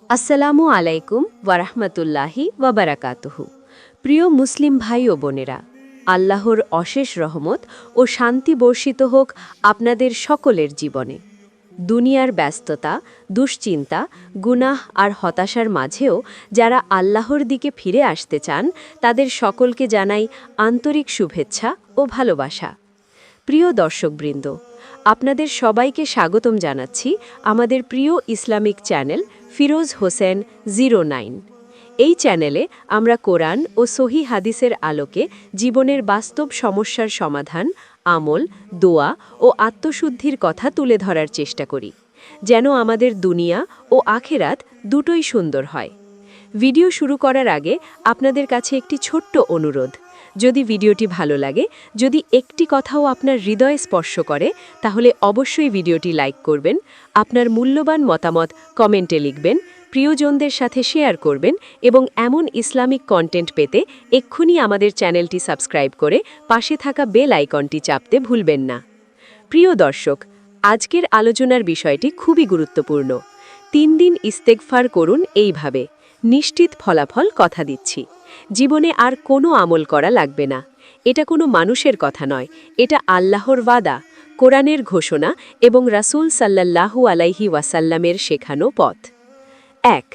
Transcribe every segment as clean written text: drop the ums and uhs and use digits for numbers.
আসসালামু আলাইকুম ওয়ারাহমাতুল্লাহি ওয়াবারাকাতুহু। প্রিয় মুসলিম ভাই ও বোনেরা, আল্লাহর অশেষ রহমত ও শান্তি বর্ষিত হোক আপনাদের সকলের জীবনে। দুনিয়ার ব্যস্ততা, দুশ্চিন্তা, গুনাহ আর হতাশার মাঝেও যারা আল্লাহর দিকে ফিরে আসতে চান, তাদের সকলকে জানাই আন্তরিক শুভেচ্ছা ও ভালোবাসা। প্রিয় দর্শকবৃন্দ, আপনাদের সবাইকে স্বাগতম জানাচ্ছি আমাদের প্রিয় ইসলামিক চ্যানেল ফিরোজ হোসেন 09। এই চ্যানেলে আমরা কোরআন ও সহি হাদিসের আলোকে জীবনের বাস্তব সমস্যার সমাধান, আমল, দোয়া ও আত্মশুদ্ধির কথা তুলে ধরার চেষ্টা করি, যেন আমাদের দুনিয়া ও আখেরাত দুটোই সুন্দর হয়। ভিডিও শুরু করার আগে আপনাদের কাছে একটি ছোট্ট অনুরোধ। যদি ভিডিওটি ভালো লাগে, যদি একটি কথাও আপনার হৃদয়ে স্পর্শ করে, তাহলে অবশ্যই ভিডিওটি লাইক করবেন, আপনার মূল্যবান মতামত কমেন্টে লিখবেন, প্রিয়জনদের সাথে শেয়ার করবেন এবং এমন ইসলামিক কন্টেন্ট পেতে এক্ষুনি আমাদের চ্যানেলটি সাবস্ক্রাইব করে পাশে থাকা বেল আইকনটি চাপতে ভুলবেন না। প্রিয় দর্শক, আজকের আলোচনার বিষয়টি খুবই গুরুত্বপূর্ণ। 3 দিন ইস্তেগফার করুন এইভাবে, নিশ্চিত ফলাফল কথা দিচ্ছি। জীবনে আর কোনো আমল করা লাগবে না। এটা কোনো মানুষের কথা নয়, এটা আল্লাহর ওয়াদা, কোরআনের ঘোষণা এবং রাসূল সাল্লাল্লাহু আলাইহি ওয়াসাল্লামের শেখানো পথ। 1.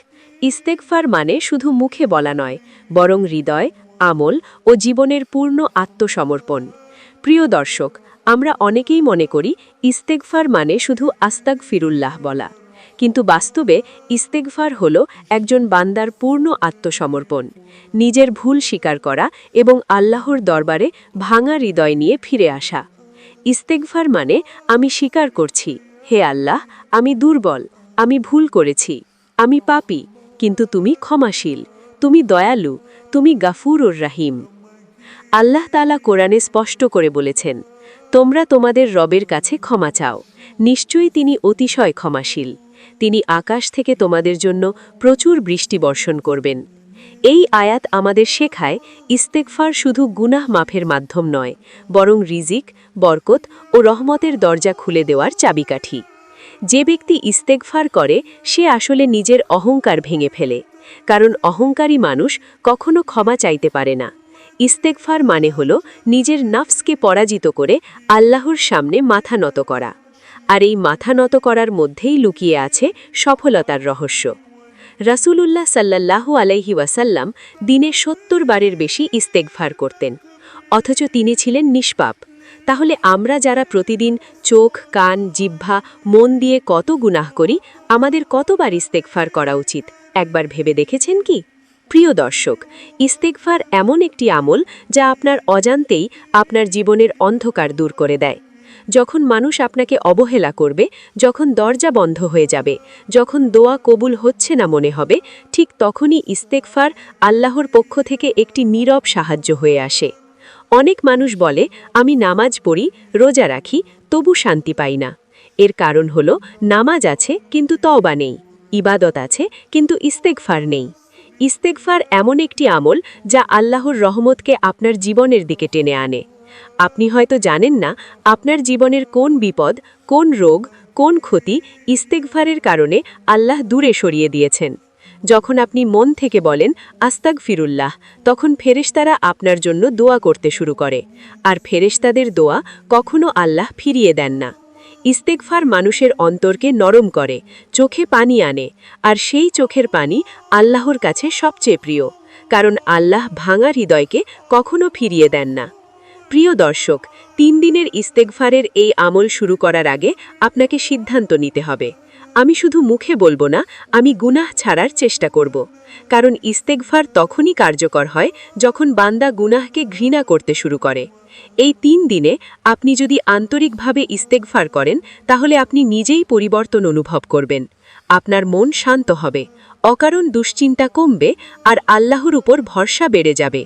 ইস্তেগফার মানে শুধু মুখে বলা নয়, বরং হৃদয়, আমল ও জীবনের পূর্ণ আত্মসমর্পণ। প্রিয় দর্শক, আমরা অনেকেই মনে করি ইস্তেগফার মানে শুধু আস্তাগফিরুল্লাহ বলা, কিন্তু বাস্তবে ইস্তেগফার হল একজন বান্দার পূর্ণ আত্মসমর্পণ, নিজের ভুল স্বীকার করা এবং আল্লাহর দরবারে ভাঙা হৃদয় নিয়ে ফিরে আসা। ইস্তেগফার মানে আমি স্বীকার করছি, হে আল্লাহ, আমি দুর্বল, আমি ভুল করেছি, আমি পাপী, কিন্তু তুমি ক্ষমাশীল, তুমি দয়ালু, তুমি গাফুরুর রাহিম। আল্লাহ তাআলা কোরআনে স্পষ্ট করে বলেছেন, তোমরা তোমাদের রবের কাছে ক্ষমা চাও, নিশ্চয়ই তিনি অতিশয় ক্ষমাশীল। তিনি আকাশ থেকে তোমাদের জন্য প্রচুর বৃষ্টি বর্ষণ করবেন। এই আয়াত আমাদের শেখায় ইস্তেগফার শুধু গুনাহ মাফের মাধ্যম নয়, বরং রিজিক, বরকত ও রহমতের দরজা খুলে দেওয়ার চাবিকাঠি। যে ব্যক্তি ইস্তেগফার করে সে আসলে নিজের অহংকার ভেঙে ফেলে, কারণ অহংকারী মানুষ কখনো ক্ষমা চাইতে পারে না। ইস্তেগফার মানে হল নিজের নফসকে পরাজিত করে আল্লাহর সামনে মাথা নত করা। আর এই মাথা নত করার মধ্যেই লুকিয়ে আছে সফলতার রহস্য। রাসূলুল্লাহ সাল্লাল্লাহু আলাইহি ওয়াসাল্লাম দিনে 70 বারের বেশি ইস্তেগফার করতেন, অথচ তিনি ছিলেন নিষ্পাপ। তাহলে আমরা যারা প্রতিদিন চোখ, কান, জিহ্বা, মন দিয়ে কত গুনাহ করি, আমাদের কতবার ইস্তেগফার করা উচিত একবার ভেবে দেখেছেন কি? প্রিয় দর্শক, ইস্তেগফার এমন একটি আমল যা আপনার অজান্তেই আপনার জীবনের অন্ধকার দূর করে দেয়। যখন মানুষ আপনাকে অবহেলা করবে, যখন দরজা বন্ধ হয়ে যাবে, যখন দোয়া কবুল হচ্ছে না মনে হবে, ঠিক তখনই ইস্তেগফার আল্লাহর পক্ষ থেকে একটি নীরব সাহায্য হয়ে আসে। অনেক মানুষ বলে, আমি নামাজ পড়ি, রোজা রাখি, তবু শান্তি পাই না। এর কারণ হল নামাজ আছে কিন্তু তওবা নেই, ইবাদত আছে কিন্তু ইস্তেগফার নেই। ইস্তেগফার এমন একটি আমল যা আল্লাহর রহমতকে আপনার জীবনের দিকে টেনে আনে। আপনি হয়তো জানেন না আপনার জীবনের কোন বিপদ, কোন রোগ, কোন ক্ষতি ইস্তেগফারের কারণে আল্লাহ দূরে সরিয়ে দিয়েছেন। যখন আপনি মন থেকে বলেন আস্তাগফিরুল্লাহ, তখন ফেরেশতারা আপনার জন্য দোয়া করতে শুরু করে, আর ফেরেশতাদের দোয়া কখনো আল্লাহ ফিরিয়ে দেন না। ইস্তেগফার মানুষের অন্তরকে নরম করে, চোখে পানি আনে, আর সেই চোখের পানি আল্লাহর কাছে সবচেয়ে প্রিয়, কারণ আল্লাহ ভাঙা হৃদয়কে কখনো ফিরিয়ে দেন না। প্রিয় দর্শক, 3 দিনের ইস্তেগফারের এই আমল শুরু করার আগে আপনাকে সিদ্ধান্ত নিতে হবে, আমি শুধু মুখে বলবো না, আমি গুনাহ ছাড়ার চেষ্টা করব। কারণ ইস্তেগফার তখনই কার্যকর হয় যখন বান্দা গুনাহকে ঘৃণা করতে শুরু করে। এই 3 দিনে আপনি যদি আন্তরিকভাবে ইস্তেগফার করেন, তাহলে আপনি নিজেই পরিবর্তন অনুভব করবেন। আপনার মন শান্ত হবে, অকারণ দুশ্চিন্তা কমবে, আর আল্লাহর উপর ভরসা বেড়ে যাবে।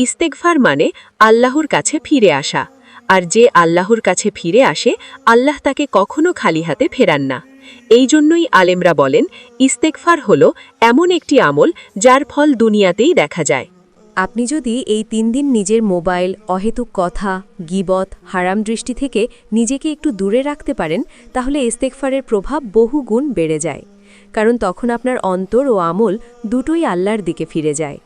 ইস্তেগফার মানে আল্লাহর কাছে ফিরে আসা, আর যে আল্লাহর কাছে ফিরে আসে, আল্লাহ তাকে কখনো খালি হাতে ফেরান না। এই জন্যই আলেমরা বলেন, ইস্তেগফার হল এমন একটি আমল যার ফল দুনিয়াতেই দেখা যায়। আপনি যদি এই 3 দিন নিজের মোবাইল, অহেতুক কথা, গীবত, হারাম দৃষ্টি থেকে নিজেকে একটু দূরে রাখতে পারেন, তাহলে ইস্তেগফারের প্রভাব বহু গুণ বেড়ে যায়। কারণ তখন আপনার অন্তর ও আমল দুটোই আল্লাহর দিকে ফিরে যায়।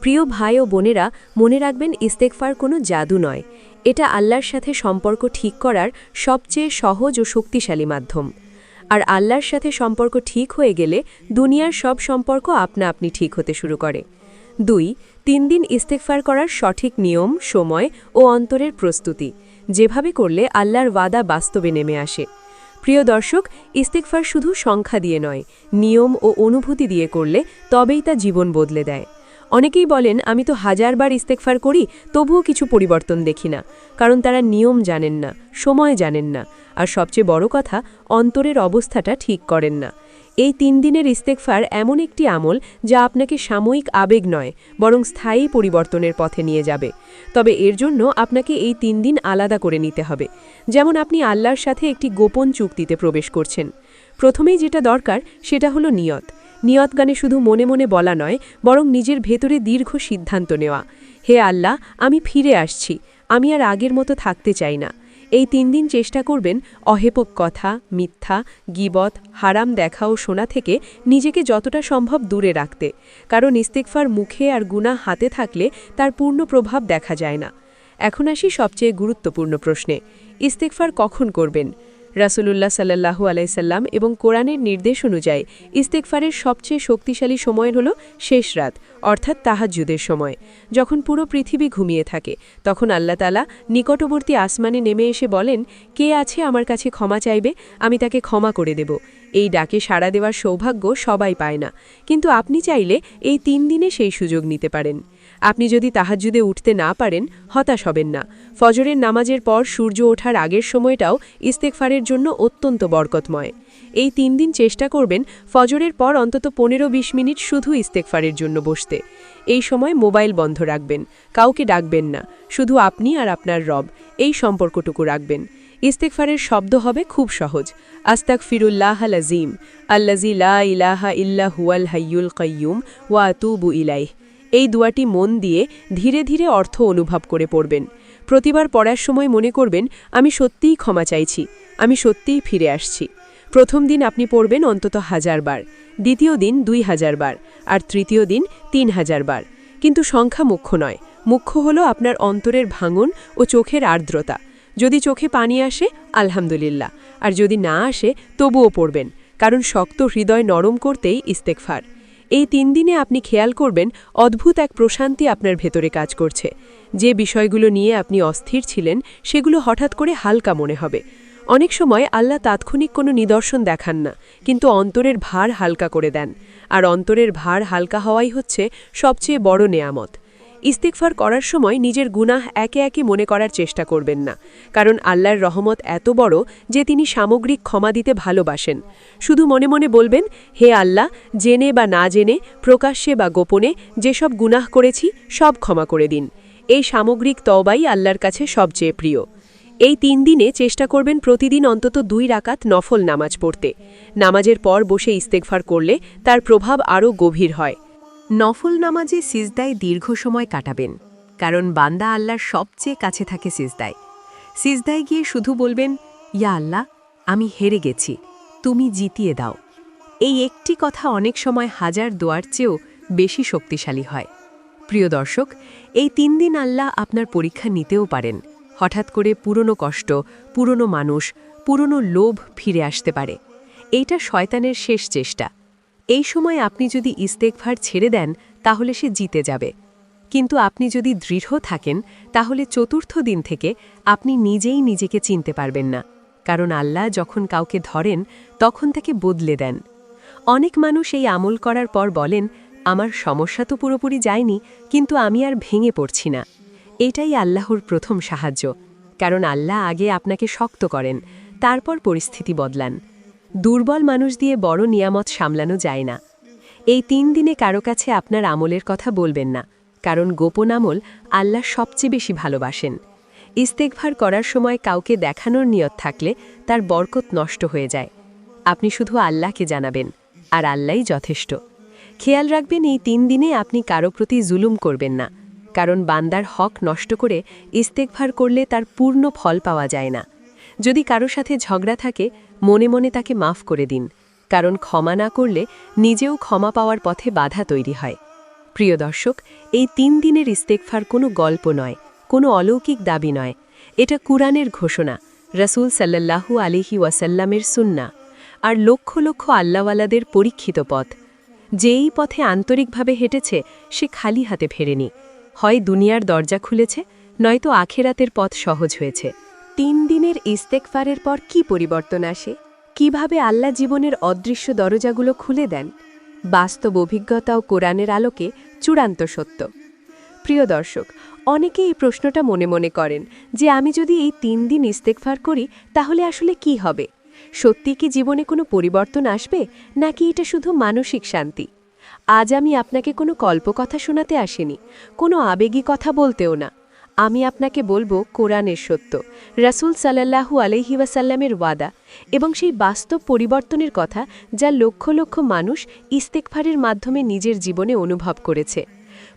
প্রিয় ভাই ও বোনেরা, মনে রাখবেন ইস্তেগফার কোনো জাদু নয়, এটা আল্লাহর সাথে সম্পর্ক ঠিক করার সবচেয়ে সহজ ও শক্তিশালী মাধ্যম। আর আল্লাহর সাথে সম্পর্ক ঠিক হয়ে গেলে দুনিয়ার সব সম্পর্ক আপনা আপনি ঠিক হতে শুরু করে। 2. 3 দিন ইস্তেগফার করার সঠিক নিয়ম, সময় ও অন্তরের প্রস্তুতি, যেভাবে করলে আল্লাহর ওয়াদা বাস্তবে নেমে আসে। প্রিয় দর্শক, ইস্তেগফার শুধু সংখ্যা দিয়ে নয়, নিয়ম ও অনুভূতি দিয়ে করলে তবেই তা জীবন বদলে দেয়। অনেকেই বলেন, আমি তো 1000 বার ইস্তেগফার করি, তবুও কিছু পরিবর্তন দেখি না, কারণ তারা নিয়ম জানেন না, সময় জানেন না, আর সবচেয়ে বড় কথা, অন্তরের অবস্থাটা ঠিক করেন না। এই 3 দিনের ইস্তেগফার এমন একটি আমল যা আপনাকে সাময়িক আবেগ নয়, বরং স্থায়ী পরিবর্তনের পথে নিয়ে যাবে। তবে এর জন্য আপনাকে এই 3 দিন আলাদা করে নিতে হবে, যেমন আপনি আল্লাহর সাথে একটি গোপন চুক্তিতে প্রবেশ করছেন। প্রথমেই যেটা দরকার সেটা হলো নিয়ত। নিয়ত গানে শুধু মনে মনে বলা নয়, বরং নিজের ভেতরে দীর্ঘ সিদ্ধান্ত নেওয়া। হে আল্লাহ, আমি ফিরে আসছি, আমি আর আগের মতো থাকতে চাই না। এই 3 দিন চেষ্টা করবেন অহেতুক কথা, মিথ্যা, গীবত, হারাম দেখা ও শোনা থেকে নিজেকে যতটা সম্ভব দূরে রাখতে, কারণ ইস্তেগফার মুখে আর গুনাহ হাতে থাকলে তার পূর্ণ প্রভাব দেখা যায় না। এখন আসি সবচেয়ে গুরুত্বপূর্ণ প্রশ্নে, ইস্তেগফার কখন করবেন? রাসূলুল্লাহ সাল্লাল্লাহু আলাইহি সাল্লাম এবং কোরআনের নির্দেশ অনুযায়ী ইস্তেগফারের সবচেয়ে শক্তিশালী সময় হল শেষ রাত, অর্থাৎ তাহাজ্জুদের সময়। যখন পুরো পৃথিবী ঘুমিয়ে থাকে, তখন আল্লাহ তাআলা নিকটবর্তী আসমানে নেমে এসে বলেন, কে আছে আমার কাছে ক্ষমা চাইবে, আমি তাকে ক্ষমা করে দেব। এই ডাকে সাড়া দেওয়ার সৌভাগ্য সবাই পায় না, কিন্তু আপনি চাইলে এই 3 দিনে সেই সুযোগ নিতে পারেন। আপনি যদি তাহাজ্জুদে উঠতে না পারেন, হতাশ হবেন না। ফজরের নামাজের পর সূর্য ওঠার আগের সময়টাও ইস্তেগফারের জন্য অত্যন্ত বরকতময়। এই 3 দিন চেষ্টা করবেন ফজরের পর অন্তত 15-20 মিনিট শুধু ইস্তেগফারের জন্য বসতে। এই সময় মোবাইল বন্ধ রাখবেন, কাউকে ডাকবেন না, শুধু আপনি আর আপনার রব, এই সম্পর্কটুকু রাখবেন। ইস্তেগফারের শব্দ হবে খুব সহজ, আস্তাগফিরুল্লাহাল আযীম আল্লাযী লা ইলাহা ইল্লা হুয়াল হাইয়ুল কাইয়্যুম ওয়া আতুবু ইলাইহি। এই দোয়াটি মন দিয়ে ধীরে ধীরে অর্থ অনুভব করে পড়বেন। প্রতিবার পড়ার সময় মনে করবেন, আমি সত্যিই ক্ষমা চাইছি, আমি সত্যিই ফিরে আসছি। প্রথম দিন আপনি পড়বেন অন্তত 1000 বার, দ্বিতীয় দিন 2000 বার, আর তৃতীয় দিন 3000 বার। কিন্তু সংখ্যা মুখ্য নয়, মুখ্য হলো আপনার অন্তরের ভাঙন ও চোখের আর্দ্রতা। যদি চোখে পানি আসে, আলহামদুলিল্লাহ, আর যদি না আসে তবুও পড়বেন, কারণ শক্ত হৃদয় নরম করতেই ইস্তেগফার। এই 3 দিনে আপনি খেয়াল করবেন অদ্ভুত এক প্রশান্তি আপনার ভেতরে কাজ করছে। যে বিষয়গুলো নিয়ে আপনি অস্থির ছিলেন, সেগুলো হঠাৎ করে হালকা মনে হবে। অনেক সময় আল্লাহ তাৎক্ষণিক কোনো নিদর্শন দেখান না, কিন্তু অন্তরের ভার হালকা করে দেন, আর অন্তরের ভার হালকা হওয়াই হচ্ছে সবচেয়ে বড় নেয়ামত। ইস্তেগফার করার সময় নিজের গুনাহ একে একে মনে করার চেষ্টা করবেন না, কারণ আল্লাহর রহমত এত বড় যে তিনি সামগ্রিক ক্ষমা দিতে ভালোবাসেন। শুধু মনে মনে বলবেন, হে আল্লাহ, জেনে বা না জেনে, প্রকাশ্যে বা গোপনে যেসব গুনাহ করেছি সব ক্ষমা করে দিন। এই সামগ্রিক তওবাই আল্লাহর কাছে সবচেয়ে প্রিয়। এই 3 দিনে চেষ্টা করবেন প্রতিদিন অন্তত 2 রাকাত নফল নামাজ পড়তে। নামাজের পর বসে ইস্তেগফার করলে তার প্রভাব আরও গভীর হয়। নফল নামাজে সিজদায় দীর্ঘ সময় কাটাবেন, কারণ বান্দা আল্লাহর সবচেয়ে কাছে থাকে সিজদায়। সিজদায় গিয়ে শুধু বলবেন, ইয়া আল্লাহ, আমি হেরে গেছি, তুমি জিতিয়ে দাও। এই একটি কথা অনেক সময় 1000 দোয়ার চেয়েও বেশি শক্তিশালী হয়। প্রিয় দর্শক, এই 3 দিন আল্লাহ আপনার পরীক্ষা নিতেও পারেন। হঠাৎ করে পুরনো কষ্ট, পুরনো মানুষ, পুরনো লোভ ফিরে আসতে পারে। এইটা শয়তানের শেষ চেষ্টা। এই সময় আপনি যদি ইস্তেগফার ছেড়ে দেন, তাহলে সে জিতে যাবে। কিন্তু আপনি যদি দৃঢ় থাকেন, তাহলে চতুর্থ দিন থেকে আপনি নিজেই নিজেকে চিনতে পারবেন না, কারণ আল্লাহ যখন কাউকে ধরেন তখন তাকে বদলে দেন। অনেক মানুষ এই আমল করার পর বলেন, আমার সমস্যা তো পুরোপুরি যায়নি, কিন্তু আমি আর ভেঙে পড়ছি না। এটাই আল্লাহর প্রথম সাহায্য, কারণ আল্লাহ আগে আপনাকে শক্ত করেন, তারপর পরিস্থিতি বদলান। দুর্বল মানুষ দিয়ে বড় নিয়ামত সামলানো যায় না। এই 3 দিনে কারো কাছে আপনার আমলের কথা বলবেন না, কারণ গোপন আমল আল্লাহ সবচেয়ে বেশি ভালোবাসেন। ইস্তেগফার করার সময় কাউকে দেখানোর নিয়ত থাকলে তার বরকত নষ্ট হয়ে যায়। আপনি শুধু আল্লাহকে জানাবেন, আর আল্লাহই যথেষ্ট। খেয়াল রাখবেন, এই 3 দিনে আপনি কারো প্রতি জুলুম করবেন না, কারণ বান্দার হক নষ্ট করে ইস্তেগফার করলে তার পূর্ণ ফল পাওয়া যায় না। যদি কারো সাথে ঝগড়া থাকে, মনে মনে তাকে মাফ করে দিন, কারণ ক্ষমা না করলে নিজেও ক্ষমা পাওয়ার পথে বাধা তৈরি হয়। প্রিয় দর্শক, এই ৩ দিনের ইস্তেগফার কোনো গল্প নয়, কোনো অলৌকিক দাবি নয়। এটা কুরআনের ঘোষণা, রাসূল সাল্লাল্লাহু আলাইহি ওয়াসাল্লামের সুন্নাহ, আর লক্ষ লক্ষ আল্লাহওয়ালাদের পরীক্ষিত পথ। যে এই পথে আন্তরিকভাবে হেঁটেছে সে খালি হাতে ফেরেনি। হয় দুনিয়ার দরজা খুলেছে, নয়তো আখেরাতের পথ সহজ হয়েছে। ৩ দিনের ইস্তেগফারের পর কি পরিবর্তন আসে? কিভাবে আল্লাহ জীবনের অদৃশ্য দরজাগুলো খুলে দেন? বাস্তব অভিজ্ঞতা ও কোরআনের আলোকে চূড়ান্ত সত্য। প্রিয় দর্শক, অনেকে এই প্রশ্নটা মনে মনে করেন যে আমি যদি এই ৩ দিন ইস্তেগফার করি তাহলে আসলে কি হবে? সত্যি কি জীবনে কোনো পরিবর্তন আসবে, নাকি এটা শুধু মানসিক শান্তি? আজ আমি আপনাকে কোনো কল্পকথা শোনাতে আসিনি, কোনো আবেগী কথা বলতেও না। আমি আপনাকে বলবো কোরআনের সত্য, রাসূল সাল্লাল্লাহু আলাইহি ওয়াসাল্লামের ওয়াদা এবং সেই বাস্তব পরিবর্তনের কথা যা লক্ষ লক্ষ মানুষ ইস্তেগফারের মাধ্যমে নিজের জীবনে অনুভব করেছে।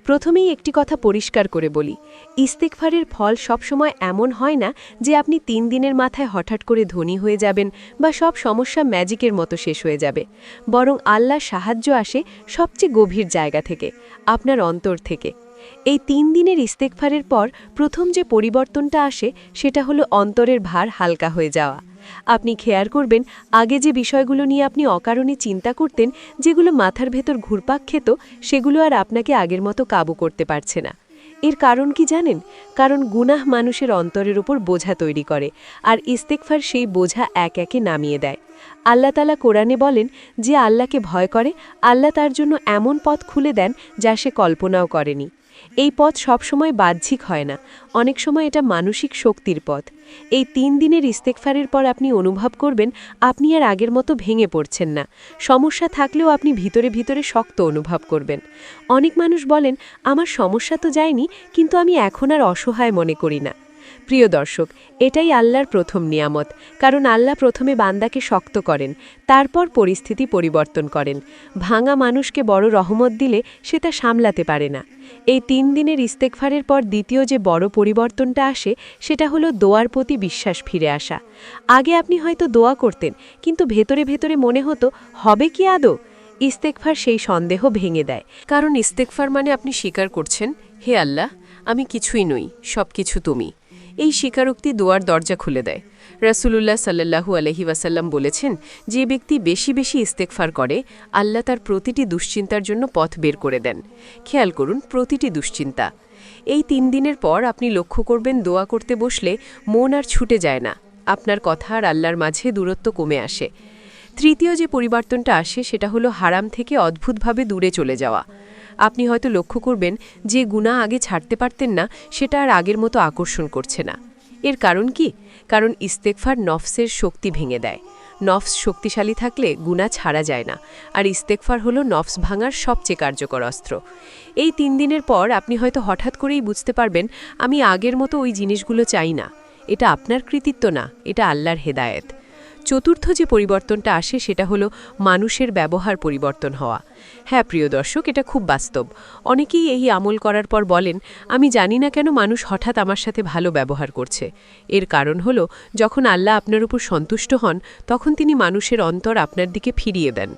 প্রথমেই একটি কথা পরিষ্কার করে বলি, ইস্তেগফারের ফল সবসময় এমন হয় না যে আপনি ৩ দিনের মাথায় হঠাৎ করে ধনী হয়ে যাবেন বা সব সমস্যা ম্যাজিকের মতো শেষ হয়ে যাবে। বরং আল্লাহর সাহায্য আসে সবচেয়ে গভীর জায়গা থেকে, আপনার অন্তর থেকে। এই ৩ দিনের ইস্তেগফারের পর প্রথম যে পরিবর্তনটা আসে সেটা হলো অন্তরের ভার হালকা হয়ে যাওয়া। আপনি খেয়াল করবেন, আগে যে বিষয়গুলো নিয়ে আপনি অকারণে চিন্তা করতেন, যেগুলো মাথার ভেতর ঘুরপাক খেত, সেগুলো আর আপনাকে আগের মতো কাবু করতে পারছে না। এর কারণ কি জানেন? কারণ গুনাহ মানুষের অন্তরের উপর বোঝা তৈরি করে, আর ইস্তেগফার সেই বোঝা এক একে নামিয়ে দেয়। আল্লাহ তাআলা কোরআনে বলেন, যে আল্লাহকে ভয় করে আল্লাহ তার জন্য এমন পথ খুলে দেন যা সে কল্পনাও করেনি। এই পথ সবসময় বাহ্যিক হয় না, অনেক সময় এটা মানসিক শক্তির পথ। এই ৩ দিনের ইস্তেগফারের পর আপনি অনুভব করবেন আপনি আর আগের মতো ভেঙে পড়ছেন না। সমস্যা থাকলেও আপনি ভিতরে ভিতরে শক্ত অনুভব করবেন। অনেক মানুষ বলেন, আমার সমস্যা তো যায়নি, কিন্তু আমি এখন আর অসহায় মনে করি না। প্রিয় দর্শক, এটাই আল্লাহর প্রথম নিয়ামত, কারণ আল্লাহ প্রথমে বান্দাকে শক্ত করেন, তারপর পরিস্থিতি পরিবর্তন করেন। ভাঙা মানুষকে বড় রহমত দিলে সে তা সামলাতে পারে না। এই ৩ দিনের ইস্তেগফারের পর দ্বিতীয় যে বড় পরিবর্তনটা আসে সেটা হলো দোয়ার প্রতি বিশ্বাস ফিরে আসা। আগে আপনি হয়তো দোয়া করতেন, কিন্তু ভেতরে ভেতরে মনে হতো, হবে কি আদৌ? ইস্তেগফার সেই সন্দেহ ভেঙে দেয়, কারণ ইস্তেগফার মানে আপনি স্বীকার করছেন, হে আল্লাহ, আমি কিছুই নই, সব কিছু তুমি। এই স্বীকারোক্তি দোয়ার দরজা খুলে দেয়। রাসূলুল্লাহ সাল্লাল্লাহু আলাইহি ওয়াসাল্লাম বলেছেন, যে ব্যক্তি বেশি বেশি ইস্তেগফার করে আল্লাহ তার প্রতিটি দুশ্চিন্তার জন্য পথ বের করে দেন। খেয়াল করুন, প্রতিটি দুশ্চিন্তা। এই ৩ দিনের পর আপনি লক্ষ্য করবেন দোয়া করতে বসলে মন আর ছুটে যায় না, আপনার কথা আর আল্লাহর মাঝে দূরত্ব কমে আসে। তৃতীয় যে পরিবর্তনটা আসে সেটা হলো হারাম থেকে অদ্ভুতভাবে দূরে চলে যাওয়া। আপনি হয়তো লক্ষ্য করবেন যে গুনাহ আগে ছাড়তে পারতেন না সেটা আর আগের মতো আকর্ষণ করছে না। এর কারণ কি? কারণ ইস্তেগফার নফসের শক্তি ভেঙে দেয়। নফস শক্তিশালী থাকলে গুনাহ ছাড়া যায় না, আর ইস্তেগফার হলো নফস ভাঙার সবচেয়ে কার্যকর অস্ত্র। এই ৩ দিনের পর আপনি হয়তো হঠাৎ করেই বুঝতে পারবেন, আমি আগের মতো ওই জিনিসগুলো চাই না। এটা আপনার কৃতিত্ব না, এটা আল্লাহর হেদায়েত। চতুর্থ যে পরিবর্তনটা আসে সেটা হলো মানুষের ব্যবহার পরিবর্তন হওয়া। হ্যাঁ প্রিয় দর্শক, এটা খুব বাস্তব। অনেকেই এই আমল করার পর বলেন, আমি জানি না কেন মানুষ হঠাৎ আমার সাথে ভালো ব্যবহার করছে। এর কারণ হলো, যখন আল্লাহ আপনার উপর সন্তুষ্ট হন তখন তিনি মানুষের অন্তর আপনার দিকে ফিরিয়ে দেন।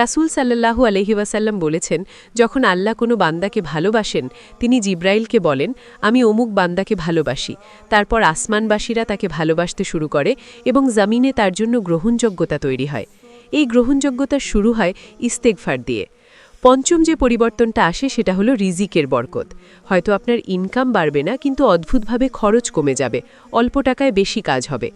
রাসূল সাল্লাল্লাহু আলাইহি ওয়াসাল্লাম বলেছেন, যখন আল্লাহ কোনো বান্দাকে ভালোবাসেন তিনি জিব্রাইলকে বলেন, আমি অমুক বান্দাকে ভালোবাসি। তারপর আসমানবাসীরা তাকে ভালোবাসতে শুরু করে এবং জমিনে তার জন্য গ্রহণযোগ্যতা তৈরি হয়। এই গ্রহণযোগ্যতা শুরু হয় ইস্তেগফার দিয়ে। পঞ্চম যে পরিবর্তনটা আসে সেটা হলো রিজিকের বরকত। হয়তো আপনার ইনকাম বাড়বে না, কিন্তু অদ্ভুতভাবে খরচ কমে যাবে, অল্প টাকায় বেশি কাজ হবে।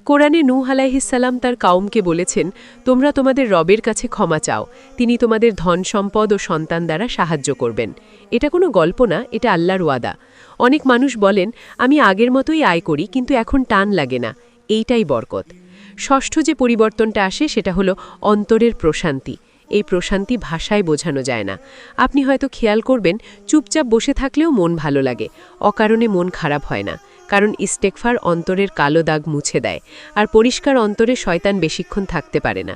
কোরআনে নূহ আলাইহিস সালাম তার কওমকে বলেছেন, তোমরা তোমাদের রবের কাছে ক্ষমা চাও, তিনি তোমাদের ধন সম্পদ ও সন্তান দ্বারা সাহায্য করবেন। এটা কোনো গল্প না, এটা আল্লাহর ওয়াদা। অনেক মানুষ বলেন, আমি আগের মতোই আয় করি, কিন্তু এখন টান লাগে না। এইটাই বরকত। ষষ্ঠ যে পরিবর্তনটা আসে সেটা হলো অন্তরের প্রশান্তি। এই প্রশান্তি ভাষায় বোঝানো যায় না। আপনি হয়তো খেয়াল করবেন, চুপচাপ বসে থাকলেও মন ভালো লাগে, অকারণে মন খারাপ হয় না, কারণ ইস্তেগফার অন্তরের কালো দাগ মুছে দেয়, আর পরিষ্কার অন্তরে শয়তান বেশিক্ষণ থাকতে পারে না।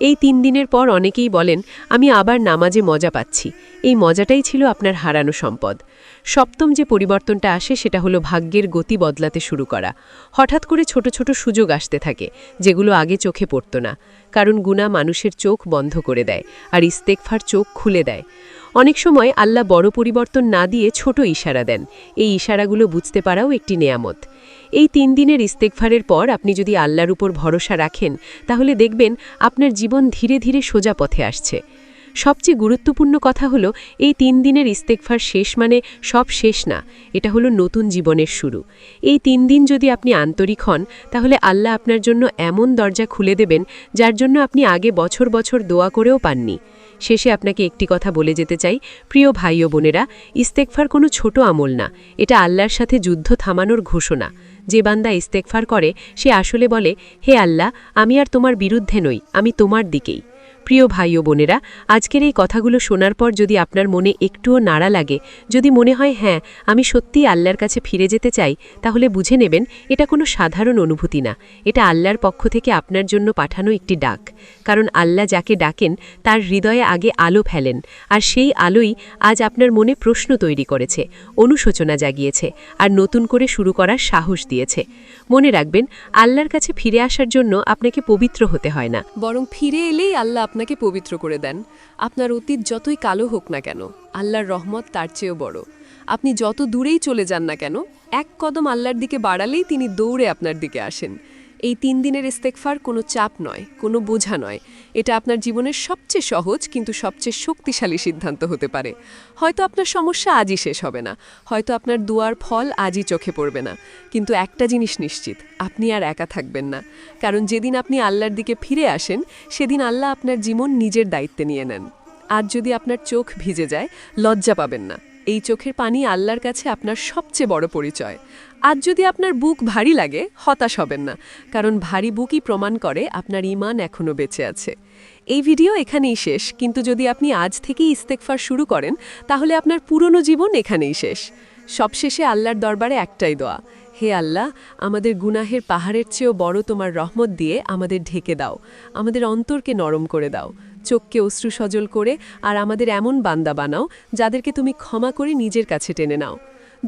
এই 3 দিনের পর অনেকেই বলেন, আমি আবার নামাজে মজা পাচ্ছি। এই মজাটাই ছিল আপনার হারানো সম্পদ। সপ্তম যে পরিবর্তনটা আসে সেটা হলো ভাগ্যের গতি বদলাতে শুরু করা। হঠাৎ করে ছোট ছোট সুযোগ আসতে থাকে, যেগুলো আগে চোখে পড়ত না। কারণ গুনাহ মানুষের চোখ বন্ধ করে দেয়, আর ইস্তেগফার চোখ খুলে দেয়। অনেক সময় আল্লাহ বড় পরিবর্তন না দিয়ে ছোট ইশারা দেন। এই ইশারাগুলো বুঝতে পারাও একটি নেয়ামত। এই 3 দিনের ইস্তেগফারের পর আপনি যদি আল্লাহর উপর ভরসা রাখেন, তাহলে দেখবেন আপনার জীবন ধীরে ধীরে সোজা পথে আসছে। সবচেয়ে গুরুত্বপূর্ণ কথা হলো, এই 3 দিনের ইস্তেগফার শেষ মানে সব শেষ না, এটা হলো নতুন জীবনের শুরু। এই 3 দিন যদি আপনি আন্তরিক হন, তাহলে আল্লাহ আপনার জন্য এমন দরজা খুলে দেবেন যার জন্য আপনি আগে বছর বছর দোয়া করেও পাননি। শেষে আপনাকে একটি কথা বলে যেতে চাই, প্রিয় ভাই ও বোনেরা, ইস্তেগফার কোনো ছোট আমল না, এটা আল্লাহর সাথে যুদ্ধ থামানোর ঘোষণা। যে বান্দা ইস্তেগফার করে সে আসলে বলে, হে আল্লাহ, আমি আর তোমার বিরুদ্ধে নই, আমি তোমার দিকেই। প্রিয় ভাই ও বোনেরা, আজকের এই কথাগুলো শোনার পর যদি আপনার মনে একটুও নাড়া লাগে, যদি মনে হয় হ্যাঁ আমি সত্যিই আল্লাহর কাছে ফিরে যেতে চাই, তাহলে বুঝে নেবেন এটা কোনো সাধারণ অনুভূতি না, এটা আল্লাহর পক্ষ থেকে আপনার জন্য পাঠানো একটি ডাক। কারণ আল্লাহ যাকে ডাকেন তার হৃদয়ে আগে আলো ফেলেন, আর সেই আলোই আজ আপনার মনে প্রশ্ন তৈরি করেছে, অনুশোচনা জাগিয়েছে, আর নতুন করে শুরু করার সাহস দিয়েছে। মনে রাখবেন, আল্লাহর কাছে ফিরে আসার জন্য আপনাকে পবিত্র হতে হয় না, বরং ফিরে এলেই আল্লাহ আপনাকে পবিত্র করে দেন। আপনার অতীত যতই কালো হোক না কেন, আল্লাহর রহমত তার চেয়েও বড়। আপনি যত দূরেই চলে যান না কেন, এক কদম আল্লাহর দিকে বাড়ালেই তিনি দৌড়ে আপনার দিকে আসেন। এই 3 দিনের ইস্তেগফার কোনো চাপ নয়, কোনো বোঝা নয়, এটা আপনার জীবনের সবচেয়ে সহজ কিন্তু সবচেয়ে শক্তিশালী সিদ্ধান্ত হতে পারে। হয়তো আপনার সমস্যা আজই শেষ হবে না, হয়তো আপনার দুয়ার ফল আজই চোখে পড়বে না, কিন্তু একটা জিনিস নিশ্চিত, আপনি আর একা থাকবেন না। কারণ যেদিন আপনি আল্লাহর দিকে ফিরে আসেন, সেদিন আল্লাহ আপনার জীবন নিজের দায়িত্বে নিয়ে নেন। আজ যদি আপনার চোখ ভিজে যায়, লজ্জা পাবেন না, এই চোখের পানি আল্লাহর কাছে আপনার সবচেয়ে বড় পরিচয়। আজ যদি আপনার বুক ভারী লাগে, হতাশ হবেন না, কারণ ভারী বুকই প্রমাণ করে আপনার ঈমান এখনও বেঁচে আছে। এই ভিডিও এখানেই শেষ, কিন্তু যদি আপনি আজ থেকেই ইস্তেগফার শুরু করেন, তাহলে আপনার পুরনো জীবন এখানেই শেষ। সবশেষে আল্লাহর দরবারে একটাই দোয়া, হে আল্লাহ, আমাদের গুনাহের পাহাড়ের চেয়েও বড় তোমার রহমত দিয়ে আমাদের ঢেকে দাও, আমাদের অন্তরকে নরম করে দাও, চোখকে অশ্রু সজল করে, আর আমাদের এমন বান্দা বানাও যাদেরকে তুমি ক্ষমা করে নিজের কাছে টেনে নাও।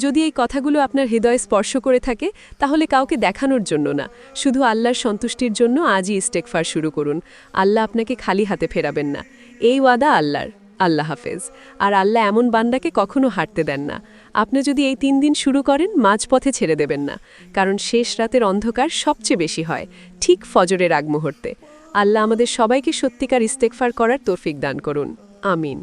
যদি এই কথাগুলো আপনার হৃদয়ে স্পর্শ করে থাকে, তাহলে কাউকে দেখানোর জন্য না, শুধু আল্লাহর সন্তুষ্টির জন্য আজই ইস্তেগফার শুরু করুন। আল্লাহ আপনাকে খালি হাতে ফেরাবেন না, এই ওয়াদা আল্লাহর। আল্লাহ হাফেজ। আর আল্লাহ এমন বান্দাকে কখনো হাঁটতে দেন না। আপনি যদি এই 3 দিন শুরু করেন, মাঝপথে ছেড়ে দেবেন না, কারণ শেষ রাতের অন্ধকার সবচেয়ে বেশি হয় ঠিক ফজরের আগ মুহূর্তে। আল্লাহ আমাদের সবাইকে সত্যিকার ইস্তেগফার করার তৌফিক দান করুন। আমিন।